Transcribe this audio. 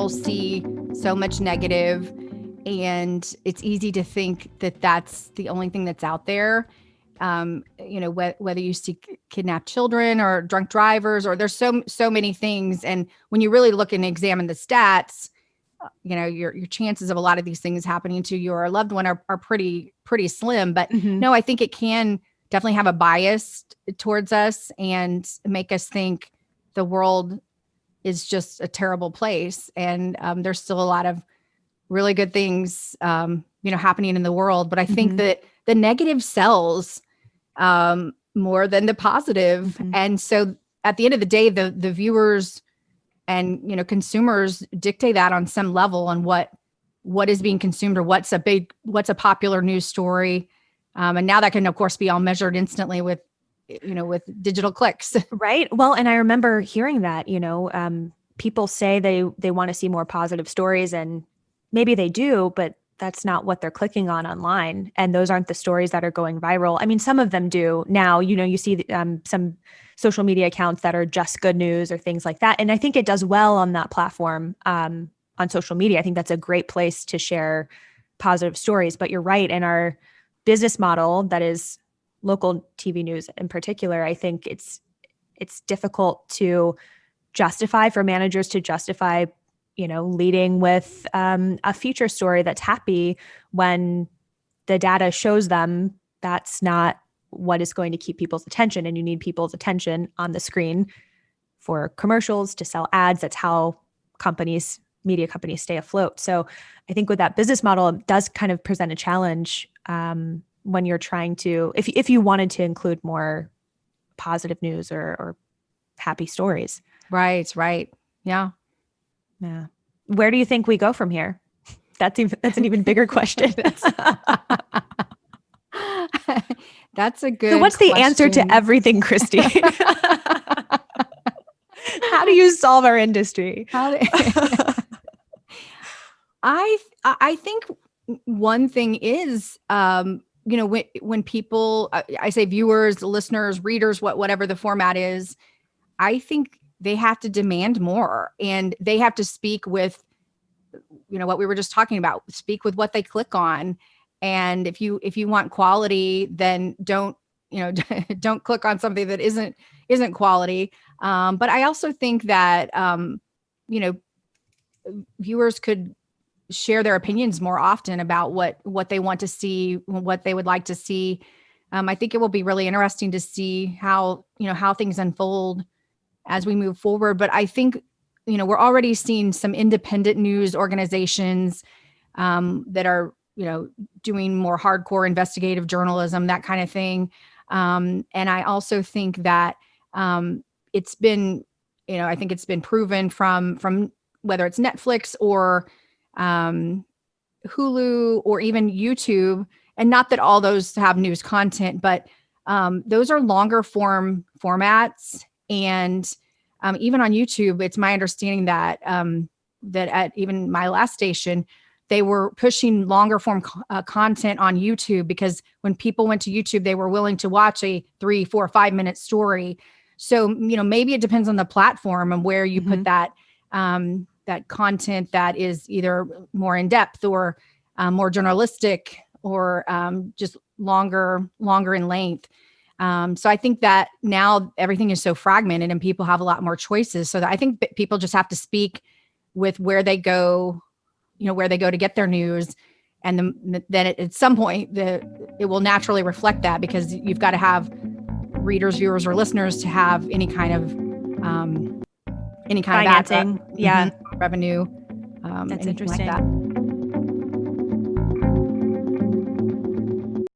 people see so much negative, and it's easy to think that that's the only thing that's out there. Whether you see kidnapped children or drunk drivers, or there's so many things. And when you really look and examine the stats, your chances of a lot of these things happening to your loved one are pretty slim. But no, I think it can definitely have a bias towards us and make us think the world is just a terrible place. And there's still a lot of really good things, happening in the world. But I think that the negative sells more than the positive. And so at the end of the day, the viewers and, consumers dictate that on some level on what is being consumed or what's a popular news story. And now that can, of course, be all measured instantly with digital clicks. Right. Well, and I remember hearing that, people say they want to see more positive stories, and maybe they do, but that's not what they're clicking on online. And those aren't the stories that are going viral. I mean, some of them do now, you see some social media accounts that are just good news or things like that. And I think it does well on that platform, on social media. I think that's a great place to share positive stories. But you're right. In our business model, that is local TV news in particular, I think it's difficult to justify, for managers to justify leading with a feature story that's happy when the data shows them that's not what is going to keep people's attention. And you need people's attention on the screen for commercials, to sell ads. That's how media companies stay afloat. So I think with that business model, it does kind of present a challenge when you're trying to, if you wanted to include more positive news or happy stories. Right. Yeah. Yeah. Where do you think we go from here? That's an even bigger question. That's a good So what's the answer to everything, Christine? How do you solve our industry? I think one thing is, when people, I say viewers, listeners, readers, whatever the format is, I think they have to demand more, and they have to speak with, what we were just talking about, speak with what they click on. And if you want quality, then don't click on something that isn't quality. But I also think that, viewers could share their opinions more often about what they want to see, what they would like to see. I think it will be really interesting to see how things unfold as we move forward. But I think, we're already seeing some independent news organizations that are, doing more hardcore investigative journalism, that kind of thing. And I also think that it's been, I think it's been proven from whether it's Netflix or Hulu or even YouTube, and not that all those have news content, but those are longer formats. And even on YouTube, it's my understanding that that at even my last station, they were pushing longer form content on YouTube, because when people went to YouTube, they were willing to watch a 3, 4, 5 minute story. So, maybe it depends on the platform and where you put that content that is either more in depth or more journalistic or just longer in length. So I think that now everything is so fragmented and people have a lot more choices. So that I think people just have to speak with where they go, where they go to get their news. And then at some point, it will naturally reflect that, because you've got to have readers, viewers, or listeners to have any kind of financing, backup, revenue. That's interesting. Like that.